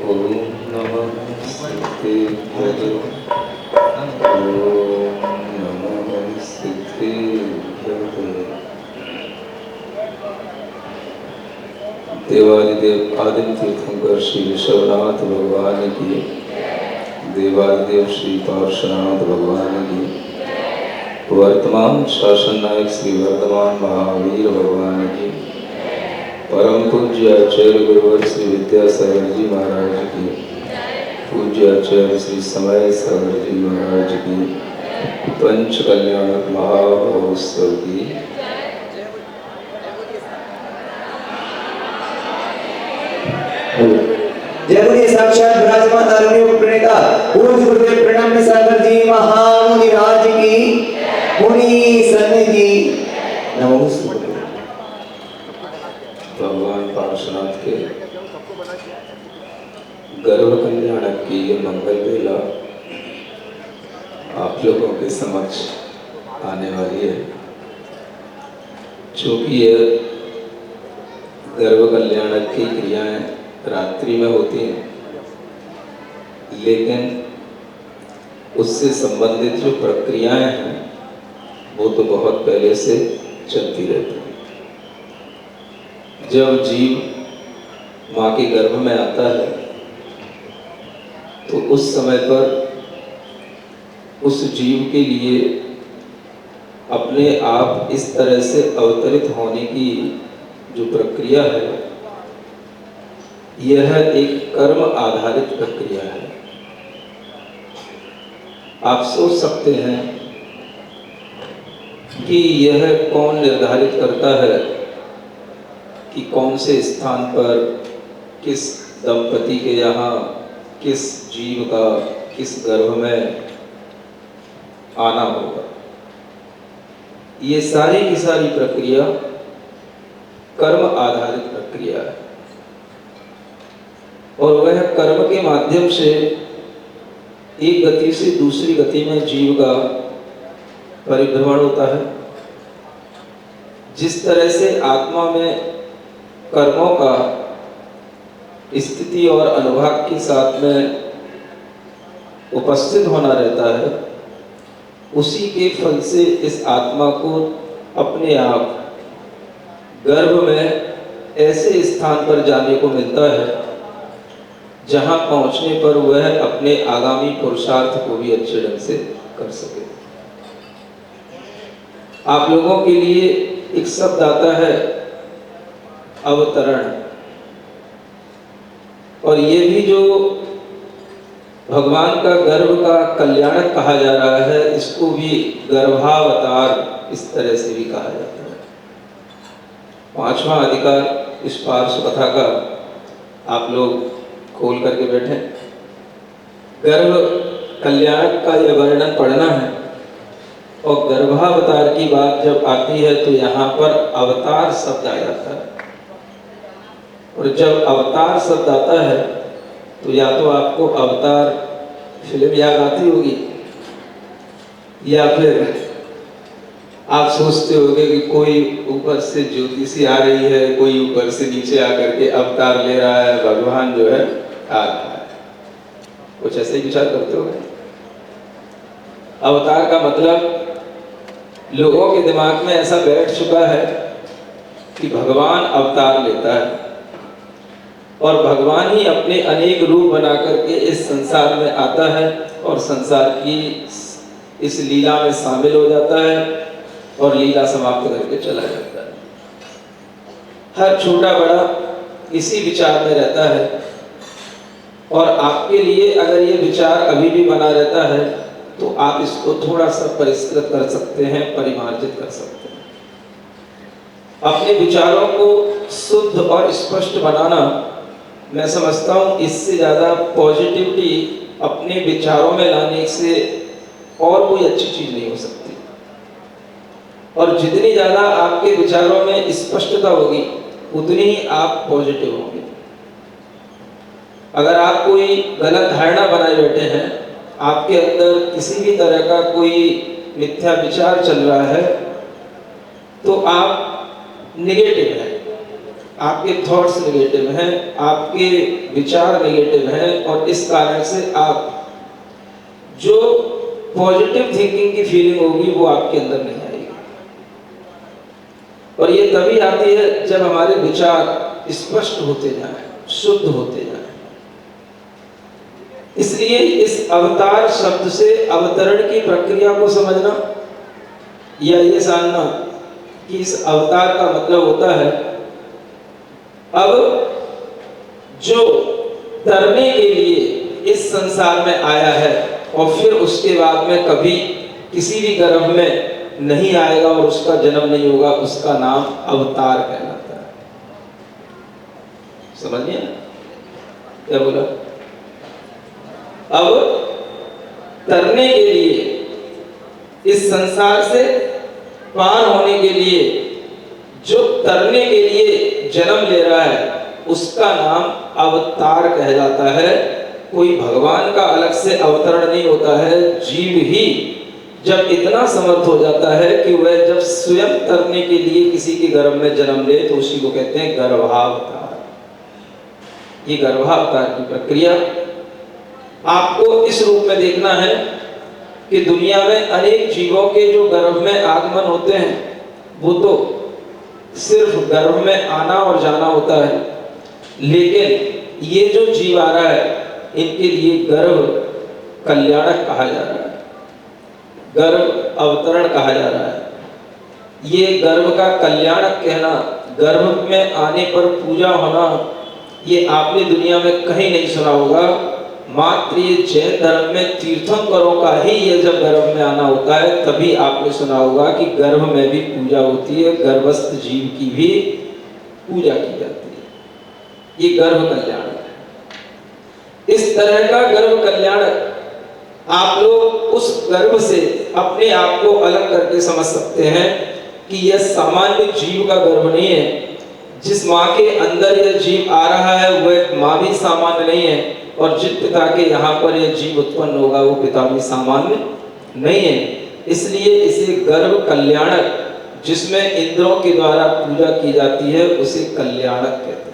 ओम नमस्ते भगवते ओम नमस्ते भगवते। देवादिदेव आदिम तीर्थंकर श्री ऋषभनाथ भगवान की, देवादिदेव श्री पार्श्वनाथ भगवान की, वर्तमान शासन नायक श्री वर्धमान महावीर भगवान की, परम पूज्य आचार्य गुरुवर श्री विद्यासागर जी महाराज की, पूज्य आचार्य श्री समय सागर जी महाराज की, पंच कल्याणक महामहोत्सव की जय बोलिए साक्षात विराजमान आरण्य प्रणेता पूज्य गुरुदेव प्रणम्य सागर जी महामुनि राज की, मुनि सन्निधि नमोस्तुते। भगवान पार्श्वनाथ के गर्भ कल्याणक की ये मंगल बेला आप लोगों के समक्ष आने वाली है। चूंकि यह गर्भ कल्याणक की क्रियाएं रात्रि में होती हैं, लेकिन उससे संबंधित जो प्रक्रियाएं हैं वो तो बहुत पहले से चलती रहती हैं। जब जीव माँ के गर्भ में आता है तो उस समय पर उस जीव के लिए अपने आप इस तरह से अवतरित होने की जो प्रक्रिया है, यह एक कर्म आधारित प्रक्रिया है। आप सोच सकते हैं कि यह कौन निर्धारित करता है कि कौन से स्थान पर किस दंपति के यहाँ किस जीव का किस गर्भ में आना होगा। ये सारी की सारी प्रक्रिया कर्म आधारित प्रक्रिया है और वह कर्म के माध्यम से एक गति से दूसरी गति में जीव का परिभ्रमण होता है। जिस तरह से आत्मा में कर्मों का स्थिति और अनुभाग के साथ में उपस्थित होना रहता है, उसी के फल से इस आत्मा को अपने आप गर्भ में ऐसे स्थान पर जाने को मिलता है जहां पहुंचने पर वह अपने आगामी पुरुषार्थ को भी अच्छे ढंग से कर सके। आप लोगों के लिए एक शब्द आता है अवतरण, और ये भी जो भगवान का गर्भ का कल्याणक कहा जा रहा है, इसको भी गर्भावतार इस तरह से भी कहा जाता है। पांचवा अधिकार इस पार्श्व कथा का आप लोग खोल करके बैठे। गर्भ कल्याणक का यह वर्णन पढ़ना है और गर्भावतार की बात जब आती है तो यहाँ पर अवतार शब्द आ जाता है। और जब अवतार शब्द आता है तो या तो आपको अवतार फिल्म याद आती होगी, या फिर आप सोचते होंगे कि कोई ऊपर से ज्योतिषी आ रही है, कोई ऊपर से नीचे आकर के अवतार ले रहा है, भगवान जो है आ रहा है। कुछ ऐसे ही विचार करते होंगे। अवतार का मतलब लोगों के दिमाग में ऐसा बैठ चुका है कि भगवान अवतार लेता है और भगवान ही अपने अनेक रूप बना करके इस संसार में आता है और संसार की इस लीला में शामिल हो जाता है और लीला समाप्त करके चला जाता है। हर छोटा बड़ा इसी विचार में रहता है और आपके लिए अगर ये विचार अभी भी बना रहता है तो आप इसको थोड़ा सा परिष्कृत कर सकते हैं, परिमार्जित कर सकते हैं। अपने विचारों को शुद्ध और स्पष्ट बनाना, मैं समझता हूँ इससे ज़्यादा पॉजिटिविटी अपने विचारों में लाने से और कोई अच्छी चीज़ नहीं हो सकती। और जितनी ज़्यादा आपके विचारों में स्पष्टता होगी उतनी ही आप पॉजिटिव होंगे। अगर आप कोई गलत धारणा बनाए बैठे हैं, आपके अंदर किसी भी तरह का कोई मिथ्या विचार चल रहा है, तो आप निगेटिव हैं, आपके थॉट्स नेगेटिव हैं, आपके विचार नेगेटिव हैं, और इस कारण से आप जो पॉजिटिव थिंकिंग की फीलिंग होगी वो आपके अंदर नहीं आएगी। और ये तभी आती है जब हमारे विचार स्पष्ट होते जाएं, शुद्ध होते जाएं। इसलिए इस अवतार शब्द से अवतरण की प्रक्रिया को समझना या ये जानना कि इस अवतार का मतलब होता है अब जो तरने के लिए इस संसार में आया है और फिर उसके बाद में कभी किसी भी गर्भ में नहीं आएगा और उसका जन्म नहीं होगा, उसका नाम अवतार कहलाता है। समझिए क्या बोला? अब तरने के लिए, इस संसार से पार होने के लिए, जो तरने के लिए जन्म ले रहा है उसका नाम अवतार कहलाता है। कोई भगवान का अलग से अवतरण नहीं होता है। जीव ही जब इतना समर्थ हो जाता है कि वह जब स्वयं तरने के लिए किसी के गर्भ में जन्म ले तो उसी को कहते हैं गर्भावतार। ये गर्भावतार की प्रक्रिया आपको इस रूप में देखना है कि दुनिया में अनेक जीवों के जो गर्भ में आगमन होते हैं वो तो सिर्फ गर्भ में आना और जाना होता है, लेकिन ये जो जीव आ रहा है इनके लिए गर्भ कल्याणक कहा जा रहा है, गर्भ अवतरण कहा जा रहा है। ये गर्भ का कल्याणक कहना, गर्भ में आने पर पूजा होना, ये आपने दुनिया में कहीं नहीं सुना होगा। मात्र ये जैन धर्म में तीर्थंकरों का ही ये जब गर्भ में आना होता है तभी आपने सुना होगा कि गर्भ में भी पूजा होती है, गर्भस्थ जीव की भी पूजा की जाती है। ये गर्भ कल्याण है। इस तरह का गर्भ कल्याण आप लोग उस गर्भ से अपने आप को अलग करके समझ सकते हैं कि यह सामान्य जीव का गर्भ नहीं है। जिस माँ के अंदर यह जीव आ रहा है वह माँ भी सामान्य नहीं है, और जिस पिता के यहाँ पर यह जीव उत्पन्न होगा वो पिता भी सामान्य नहीं है। इसलिए इसे गर्भ कल्याणक, जिसमें इंद्रों के द्वारा पूजा की जाती है, उसे कल्याणक कहते हैं।